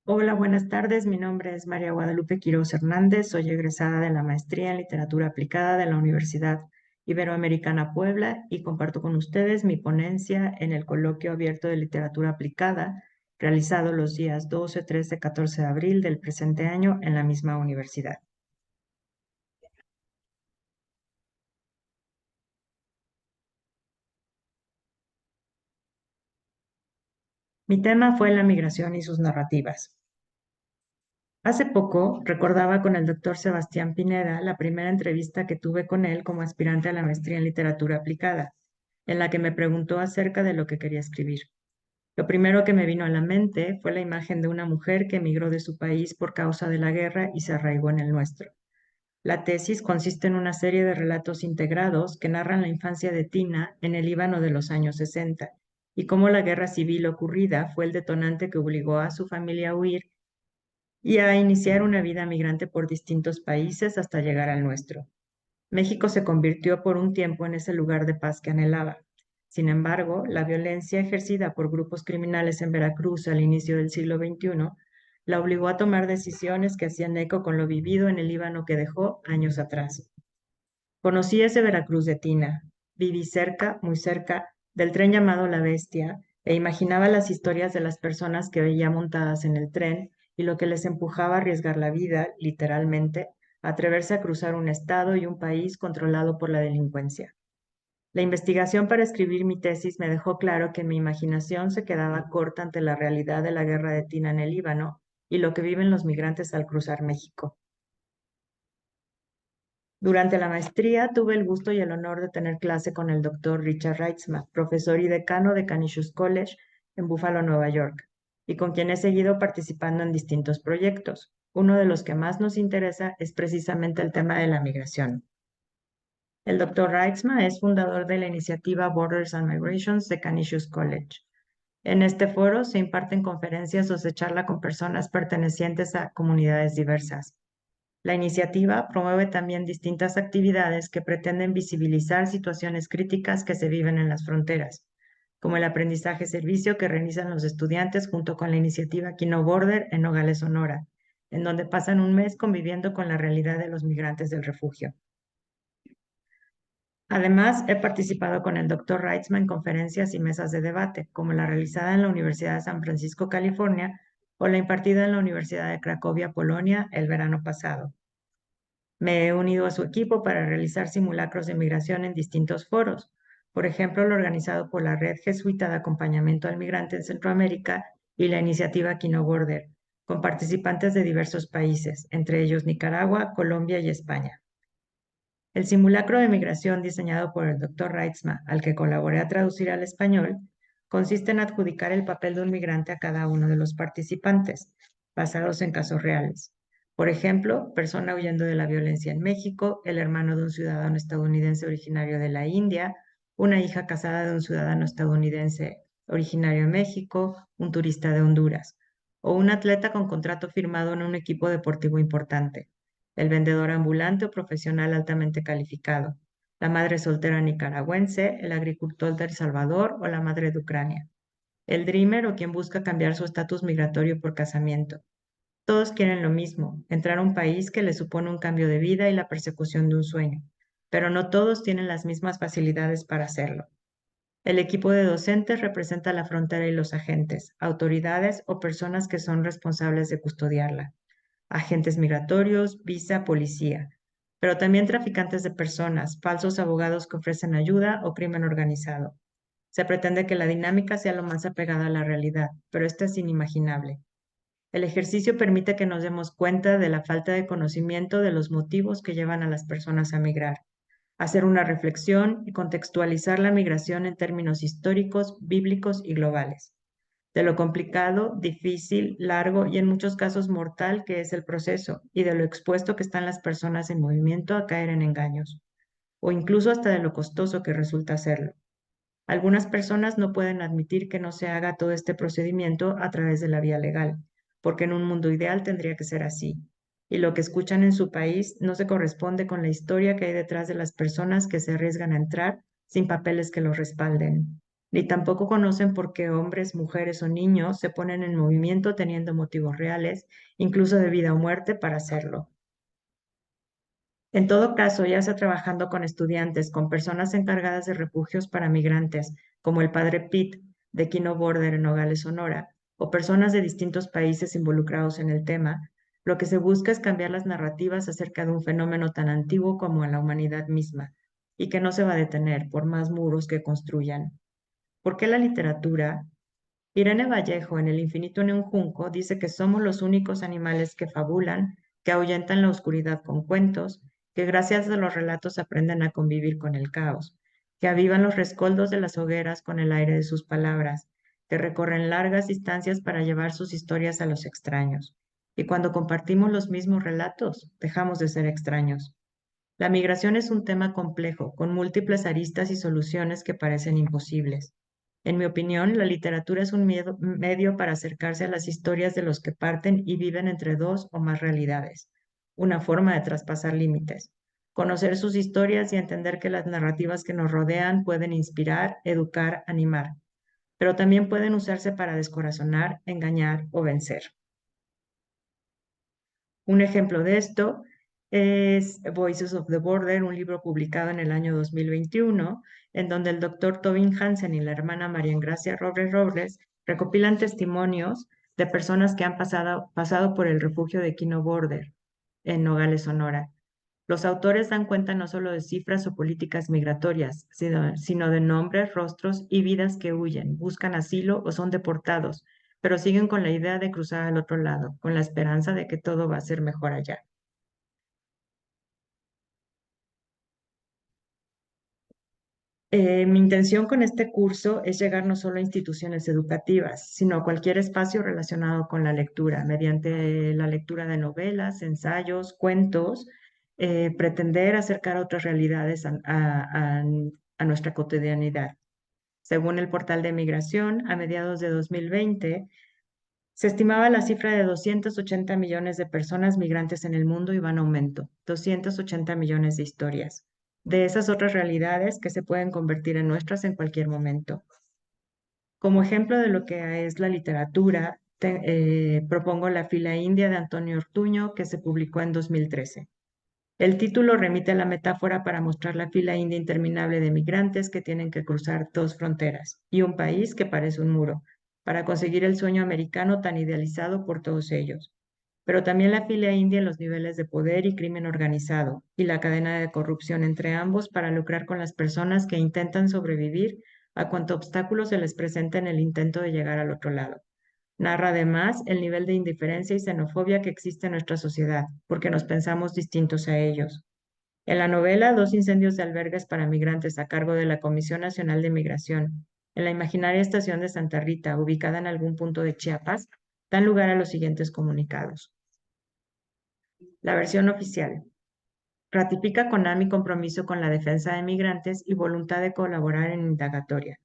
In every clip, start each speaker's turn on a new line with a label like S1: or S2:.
S1: Hola, buenas tardes. Mi nombre es María Guadalupe Quiroz Hernández. Soy egresada de la Maestría en Literatura Aplicada de la Universidad Iberoamericana Puebla y comparto con ustedes mi ponencia en el Coloquio Abierto de Literatura Aplicada, realizado los días 12, 13, 14 de abril del presente año en la misma universidad. Mi tema fue la migración y sus narrativas. Hace poco recordaba con el doctor Sebastián Pineda la primera entrevista que tuve con él como aspirante a la maestría en literatura aplicada, en la que me preguntó acerca de lo que quería escribir. Lo primero que me vino a la mente fue la imagen de una mujer que emigró de su país por causa de la guerra y se arraigó en el nuestro. La tesis consiste en una serie de relatos integrados que narran la infancia de Tina en el Líbano de los años 60 y cómo la guerra civil ocurrida fue el detonante que obligó a su familia a huir y a iniciar una vida migrante por distintos países hasta llegar al nuestro. México se convirtió por un tiempo en ese lugar de paz que anhelaba. Sin embargo, la violencia ejercida por grupos criminales en Veracruz al inicio del siglo XXI la obligó a tomar decisiones que hacían eco con lo vivido en el Líbano que dejó años atrás. Conocí ese Veracruz de Tina. Viví cerca, muy cerca, del tren llamado La Bestia e imaginaba las historias de las personas que veía montadas en el tren y lo que les empujaba a arriesgar la vida, literalmente, a atreverse a cruzar un estado y un país controlado por la delincuencia. La investigación para escribir mi tesis me dejó claro que mi imaginación se quedaba corta ante la realidad de la guerra de Tina en el Líbano y lo que viven los migrantes al cruzar México. Durante la maestría tuve el gusto y el honor de tener clase con el doctor Richard Reitzma, profesor y decano de Canisius College en Buffalo, Nueva York, y con quien he seguido participando en distintos proyectos. Uno de los que más nos interesa es precisamente el tema de la migración. El doctor Reitzma es fundador de la iniciativa Borders and Migrations de Canisius College. En este foro se imparten conferencias o se charla con personas pertenecientes a comunidades diversas. La iniciativa promueve también distintas actividades que pretenden visibilizar situaciones críticas que se viven en las fronteras, como el aprendizaje-servicio que realizan los estudiantes junto con la iniciativa Kino Border en Nogales, Sonora, en donde pasan un mes conviviendo con la realidad de los migrantes del refugio. Además, he participado con el Dr. Reitzman en conferencias y mesas de debate, como la realizada en la Universidad de San Francisco, California, o la impartida en la Universidad de Cracovia, Polonia, el verano pasado. Me he unido a su equipo para realizar simulacros de migración en distintos foros, por ejemplo, el organizado por la Red Jesuita de Acompañamiento al Migrante en Centroamérica y la iniciativa Kino Border, con participantes de diversos países, entre ellos Nicaragua, Colombia y España. El simulacro de migración diseñado por el Dr. Reitzma, al que colaboré a traducir al español, consiste en adjudicar el papel de un migrante a cada uno de los participantes, basados en casos reales. Por ejemplo, persona huyendo de la violencia en México, el hermano de un ciudadano estadounidense originario de la India, una hija casada de un ciudadano estadounidense originario de México, un turista de Honduras, o un atleta con contrato firmado en un equipo deportivo importante, el vendedor ambulante o profesional altamente calificado, la madre soltera nicaragüense, el agricultor de El Salvador o la madre de Ucrania, el dreamer o quien busca cambiar su estatus migratorio por casamiento. Todos quieren lo mismo, entrar a un país que les supone un cambio de vida y la persecución de un sueño, pero no todos tienen las mismas facilidades para hacerlo. El equipo de docentes representa la frontera y los agentes, autoridades o personas que son responsables de custodiarla, agentes migratorios, visa, policía, pero también traficantes de personas, falsos abogados que ofrecen ayuda o crimen organizado. Se pretende que la dinámica sea lo más apegada a la realidad, pero esto es inimaginable. El ejercicio permite que nos demos cuenta de la falta de conocimiento de los motivos que llevan a las personas a migrar, hacer una reflexión y contextualizar la migración en términos históricos, bíblicos y globales, de lo complicado, difícil, largo y en muchos casos mortal que es el proceso y de lo expuesto que están las personas en movimiento a caer en engaños, o incluso hasta de lo costoso que resulta hacerlo. Algunas personas no pueden admitir que no se haga todo este procedimiento a través de la vía legal, porque en un mundo ideal tendría que ser así. Y lo que escuchan en su país no se corresponde con la historia que hay detrás de las personas que se arriesgan a entrar sin papeles que los respalden, ni tampoco conocen por qué hombres, mujeres o niños se ponen en movimiento teniendo motivos reales, incluso de vida o muerte, para hacerlo. En todo caso, ya sea trabajando con estudiantes, con personas encargadas de refugios para migrantes, como el padre Pitt de Quino Border en Nogales, Sonora, o personas de distintos países involucrados en el tema, lo que se busca es cambiar las narrativas acerca de un fenómeno tan antiguo como la humanidad misma, y que no se va a detener por más muros que construyan. ¿Por qué la literatura? Irene Vallejo, en El infinito en un junco, dice que somos los únicos animales que fabulan, que ahuyentan la oscuridad con cuentos, que gracias a los relatos aprenden a convivir con el caos, que avivan los rescoldos de las hogueras con el aire de sus palabras, que recorren largas distancias para llevar sus historias a los extraños. Y cuando compartimos los mismos relatos, dejamos de ser extraños. La migración es un tema complejo, con múltiples aristas y soluciones que parecen imposibles. En mi opinión, la literatura es un medio para acercarse a las historias de los que parten y viven entre dos o más realidades, una forma de traspasar límites. Conocer sus historias y entender que las narrativas que nos rodean pueden inspirar, educar, animar, pero también pueden usarse para descorazonar, engañar o vencer. Un ejemplo de esto es Voices of the Border, un libro publicado en el año 2021, en donde el doctor Tobin Hansen y la hermana María Gracia Robles Robles recopilan testimonios de personas que han pasado por el refugio de Quino Border en Nogales, Sonora. Los autores dan cuenta no solo de cifras o políticas migratorias, sino de nombres, rostros y vidas que huyen, buscan asilo o son deportados, pero siguen con la idea de cruzar al otro lado, con la esperanza de que todo va a ser mejor allá. Mi intención con este curso es llegar no solo a instituciones educativas, sino a cualquier espacio relacionado con la lectura, mediante la lectura de novelas, ensayos, cuentos, pretender acercar otras realidades a nuestra cotidianidad. Según el portal de migración, a mediados de 2020, se estimaba la cifra de 280 millones de personas migrantes en el mundo y va en aumento, 280 millones de historias, de esas otras realidades que se pueden convertir en nuestras en cualquier momento. Como ejemplo de lo que es la literatura, propongo La fila india de Antonio Ortuño, que se publicó en 2013. El título remite a la metáfora para mostrar la fila india interminable de migrantes que tienen que cruzar dos fronteras y un país que parece un muro, para conseguir el sueño americano tan idealizado por todos ellos. Pero también la fila india en los niveles de poder y crimen organizado y la cadena de corrupción entre ambos para lucrar con las personas que intentan sobrevivir a cuanto obstáculo se les presenta en el intento de llegar al otro lado. Narra además el nivel de indiferencia y xenofobia que existe en nuestra sociedad, porque nos pensamos distintos a ellos. En la novela, dos incendios de albergues para migrantes a cargo de la Comisión Nacional de Migración, en la imaginaria estación de Santa Rita, ubicada en algún punto de Chiapas, dan lugar a los siguientes comunicados. La versión oficial. Ratifica CONAMI compromiso con la defensa de migrantes y voluntad de colaborar en indagatoria.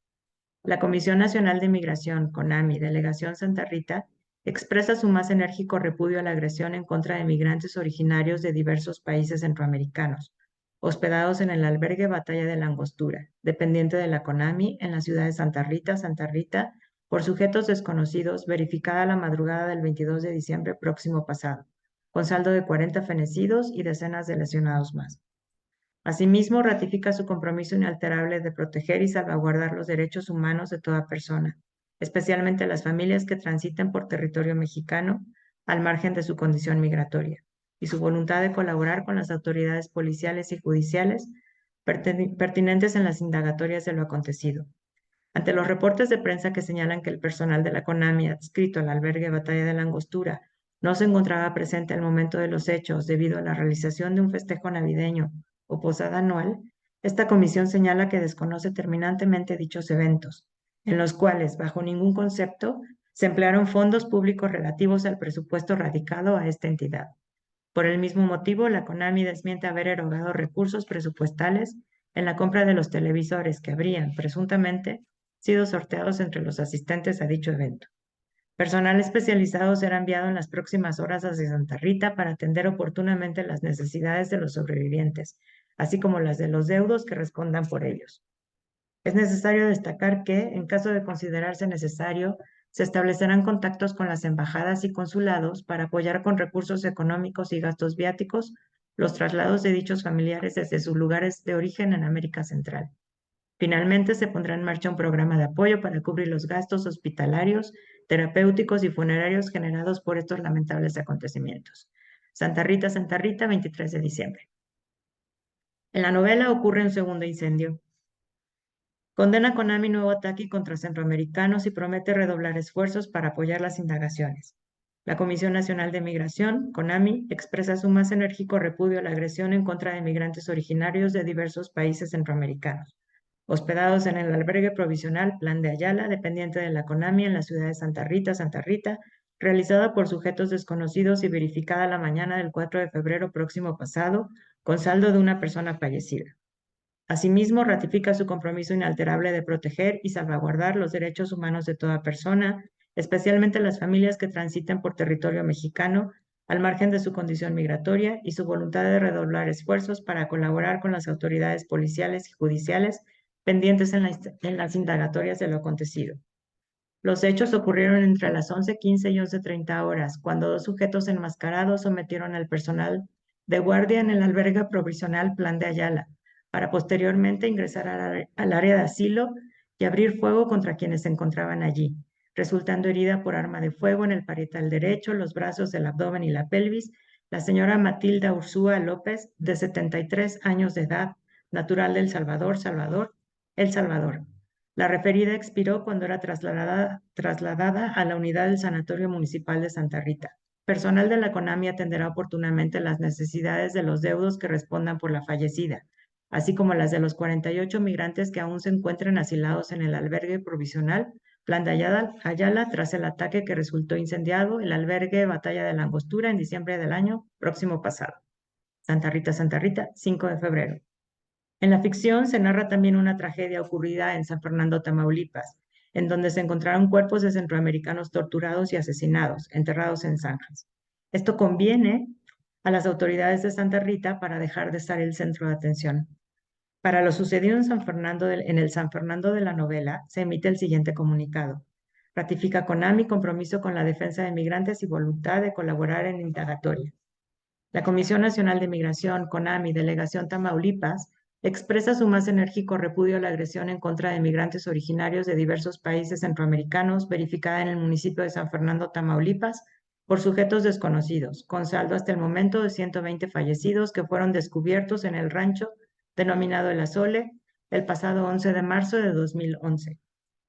S1: La Comisión Nacional de Migración, CONAMI, Delegación Santa Rita, expresa su más enérgico repudio a la agresión en contra de migrantes originarios de diversos países centroamericanos, hospedados en el albergue Batalla de la Angostura, dependiente de la CONAMI en la ciudad de Santa Rita, por sujetos desconocidos, verificada la madrugada del 22 de diciembre próximo pasado, con saldo de 40 fenecidos y decenas de lesionados más. Asimismo, ratifica su compromiso inalterable de proteger y salvaguardar los derechos humanos de toda persona, especialmente las familias que transiten por territorio mexicano al margen de su condición migratoria, y su voluntad de colaborar con las autoridades policiales y judiciales pertinentes en las indagatorias de lo acontecido. Ante los reportes de prensa que señalan que el personal de la CONAMI adscrito al albergue Batalla de la Angostura no se encontraba presente al momento de los hechos debido a la realización de un festejo navideño o posada anual, esta comisión señala que desconoce terminantemente dichos eventos, en los cuales, bajo ningún concepto, se emplearon fondos públicos relativos al presupuesto radicado a esta entidad. Por el mismo motivo, la CONAMI desmiente haber erogado recursos presupuestales en la compra de los televisores que habrían, presuntamente, sido sorteados entre los asistentes a dicho evento. Personal especializado será enviado en las próximas horas hacia Santa Rita para atender oportunamente las necesidades de los sobrevivientes, así como las de los deudos que respondan por ellos. Es necesario destacar que, en caso de considerarse necesario, se establecerán contactos con las embajadas y consulados para apoyar con recursos económicos y gastos viáticos los traslados de dichos familiares desde sus lugares de origen en América Central. Finalmente, se pondrá en marcha un programa de apoyo para cubrir los gastos hospitalarios, terapéuticos y funerarios generados por estos lamentables acontecimientos. Santa Rita, 23 de diciembre. En la novela ocurre un segundo incendio. Condena Konami nuevo ataque contra centroamericanos y promete redoblar esfuerzos para apoyar las indagaciones. La Comisión Nacional de Migración, CONAMI, expresa su más enérgico repudio a la agresión en contra de migrantes originarios de diversos países centroamericanos, hospedados en el albergue provisional Plan de Ayala, dependiente de la CONAMI en la ciudad de Santa Rita, realizada por sujetos desconocidos y verificada la mañana del 4 de febrero próximo pasado, con saldo de una persona fallecida. Asimismo, ratifica su compromiso inalterable de proteger y salvaguardar los derechos humanos de toda persona, especialmente las familias que transiten por territorio mexicano, al margen de su condición migratoria, y su voluntad de redoblar esfuerzos para colaborar con las autoridades policiales y judiciales pendientes en las indagatorias de lo acontecido. Los hechos ocurrieron entre las 11:15 y 11:30 horas, cuando dos sujetos enmascarados sometieron al personal de guardia en el albergue provisional Plan de Ayala, para posteriormente ingresar al área de asilo y abrir fuego contra quienes se encontraban allí, resultando herida por arma de fuego en el parietal derecho, los brazos, el abdomen y la pelvis, la señora Matilda Ursúa López, de 73 años de edad, natural del El Salvador. La referida expiró cuando era trasladada a la unidad del Sanatorio Municipal de Santa Rita. Personal de la CONAMI atenderá oportunamente las necesidades de los deudos que respondan por la fallecida, así como las de los 48 migrantes que aún se encuentran asilados en el albergue provisional Plan de Ayala tras el ataque que resultó incendiado el albergue Batalla de la Angostura en diciembre del año próximo pasado. Santa Rita, 5 de febrero. En la ficción se narra también una tragedia ocurrida en San Fernando, Tamaulipas, en donde se encontraron cuerpos de centroamericanos torturados y asesinados, enterrados en zanjas. Esto conviene a las autoridades de Santa Rita para dejar de ser el centro de atención. Para lo sucedido en el San Fernando de la novela, se emite el siguiente comunicado. Ratifica CONAMI compromiso con la defensa de migrantes y voluntad de colaborar en indagatoria. La Comisión Nacional de Migración, CONAMI, Delegación Tamaulipas, expresa su más enérgico repudio a la agresión en contra de migrantes originarios de diversos países centroamericanos verificada en el municipio de San Fernando, Tamaulipas, por sujetos desconocidos, con saldo hasta el momento de 120 fallecidos que fueron descubiertos en el rancho denominado El Azole el pasado 11 de marzo de 2011.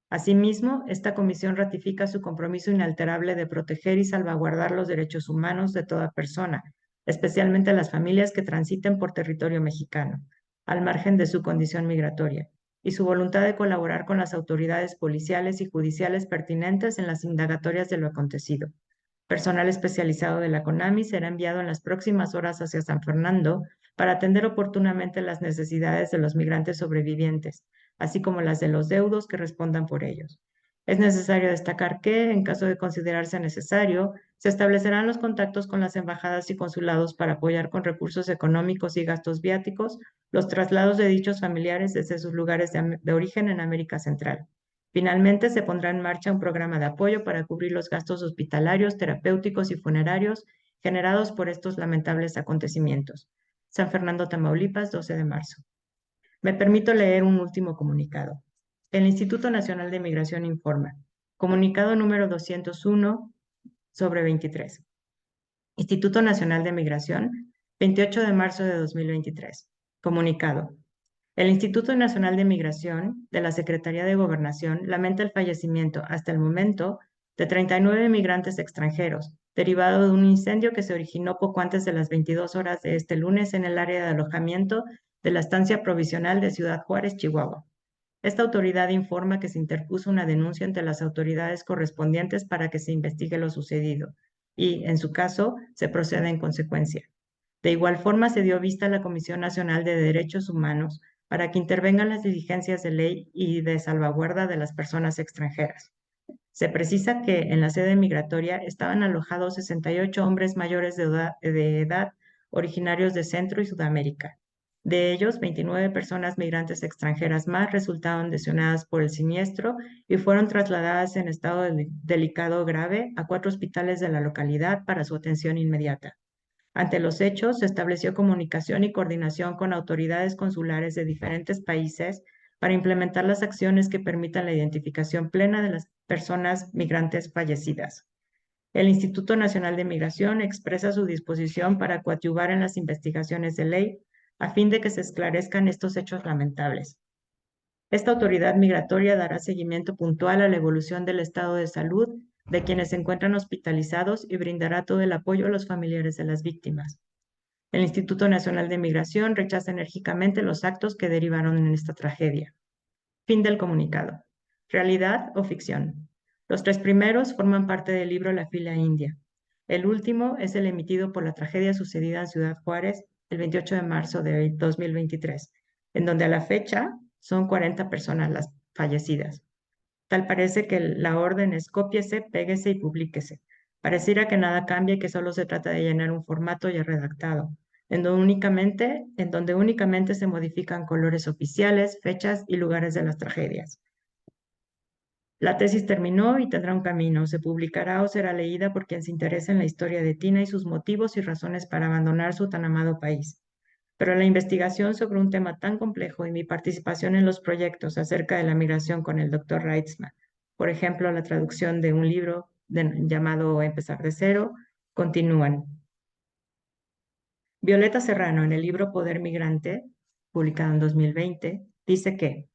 S1: Asimismo, esta comisión ratifica su compromiso inalterable de proteger y salvaguardar los derechos humanos de toda persona, especialmente las familias que transiten por territorio mexicano, al margen de su condición migratoria, y su voluntad de colaborar con las autoridades policiales y judiciales pertinentes en las indagatorias de lo acontecido. Personal especializado de la CONAMI será enviado en las próximas horas hacia San Fernando para atender oportunamente las necesidades de los migrantes sobrevivientes, así como las de los deudos que respondan por ellos. Es necesario destacar que, en caso de considerarse necesario, se establecerán los contactos con las embajadas y consulados para apoyar con recursos económicos y gastos viáticos los traslados de dichos familiares desde sus lugares de origen en América Central. Finalmente, se pondrá en marcha un programa de apoyo para cubrir los gastos hospitalarios, terapéuticos y funerarios generados por estos lamentables acontecimientos. San Fernando, Tamaulipas, 12 de marzo. Me permito leer un último comunicado. El Instituto Nacional de Migración informa. Comunicado número 201/23. Instituto Nacional de Migración, 28 de marzo de 2023. Comunicado. El Instituto Nacional de Migración de la Secretaría de Gobernación lamenta el fallecimiento, hasta el momento, de 39 migrantes extranjeros, derivado de un incendio que se originó poco antes de las 22 horas de este lunes en el área de alojamiento de la estancia provisional de Ciudad Juárez, Chihuahua. Esta autoridad informa que se interpuso una denuncia ante las autoridades correspondientes para que se investigue lo sucedido y, en su caso, se proceda en consecuencia. De igual forma, se dio vista a la Comisión Nacional de Derechos Humanos para que intervengan las diligencias de ley y de salvaguarda de las personas extranjeras. Se precisa que en la sede migratoria estaban alojados 68 hombres mayores de edad originarios de Centro y Sudamérica. De ellos, 29 personas migrantes extranjeras más resultaron lesionadas por el siniestro y fueron trasladadas en estado delicado grave a 4 hospitales de la localidad para su atención inmediata. Ante los hechos, se estableció comunicación y coordinación con autoridades consulares de diferentes países para implementar las acciones que permitan la identificación plena de las personas migrantes fallecidas. El Instituto Nacional de Migración expresa su disposición para coadyuvar en las investigaciones de ley a fin de que se esclarezcan estos hechos lamentables. Esta autoridad migratoria dará seguimiento puntual a la evolución del estado de salud de quienes se encuentran hospitalizados y brindará todo el apoyo a los familiares de las víctimas. El Instituto Nacional de Migración rechaza enérgicamente los actos que derivaron en esta tragedia. Fin del comunicado. ¿Realidad o ficción? Los 3 primeros forman parte del libro La fila india. El último es el emitido por la tragedia sucedida en Ciudad Juárez el 28 de marzo de 2023, en donde a la fecha son 40 personas las fallecidas. Tal parece que la orden es cópiese, péguese y publíquese. Pareciera que nada cambia y que solo se trata de llenar un formato ya redactado, en donde únicamente se modifican colores oficiales, fechas y lugares de las tragedias. La tesis terminó y tendrá un camino. Se publicará o será leída por quien se interese en la historia de Tina y sus motivos y razones para abandonar su tan amado país. Pero la investigación sobre un tema tan complejo y mi participación en los proyectos acerca de la migración con el Dr. Reitzman, por ejemplo, la traducción de un libro llamado Empezar de cero, continúan. Violeta Serrano, en el libro Poder Migrante, publicado en 2020, dice que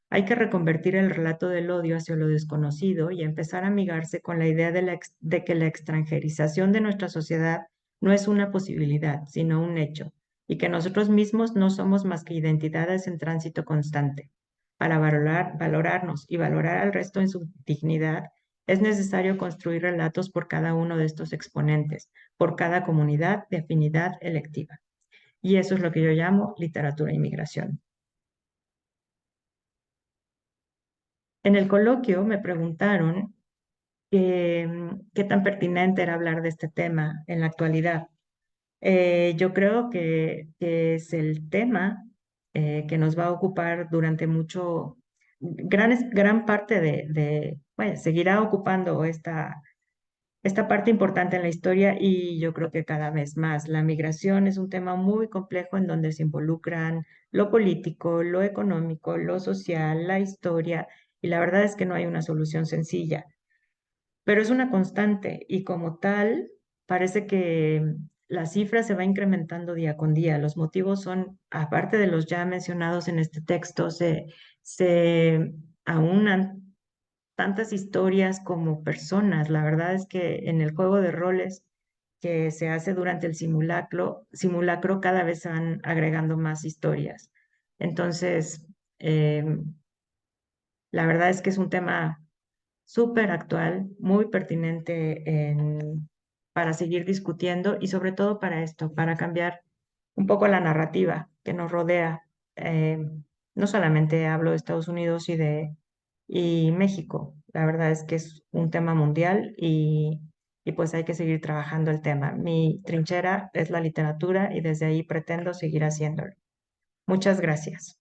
S1: hay que reconvertir el relato del odio hacia lo desconocido y empezar a amigarse con la idea de que la extranjerización de nuestra sociedad no es una posibilidad, sino un hecho, y que nosotros mismos no somos más que identidades en tránsito constante. Para valorarnos y valorar al resto en su dignidad, es necesario construir relatos por cada uno de estos exponentes, por cada comunidad de afinidad electiva. Y eso es lo que yo llamo literatura e inmigración. En el coloquio me preguntaron qué tan pertinente era hablar de este tema en la actualidad. Yo creo que es el tema que nos va a ocupar durante gran parte bueno, seguirá ocupando esta parte importante en la historia y yo creo que cada vez más. La migración es un tema muy complejo en donde se involucran lo político, lo económico, lo social, la historia, y la verdad es que no hay una solución sencilla, pero es una constante y como tal parece que la cifra se va incrementando día con día. Los motivos son, aparte de los ya mencionados en este texto, se aunan tantas historias como personas. La verdad es que en el juego de roles que se hace durante el simulacro cada vez se van agregando más historias. Entonces, la verdad es que es un tema súper actual, muy pertinente para seguir discutiendo y sobre todo para esto, para cambiar un poco la narrativa que nos rodea. Eh, no solamente hablo de Estados Unidos y México, la verdad es que es un tema mundial y pues hay que seguir trabajando el tema. Mi trinchera es la literatura y desde ahí pretendo seguir haciéndolo. Muchas gracias.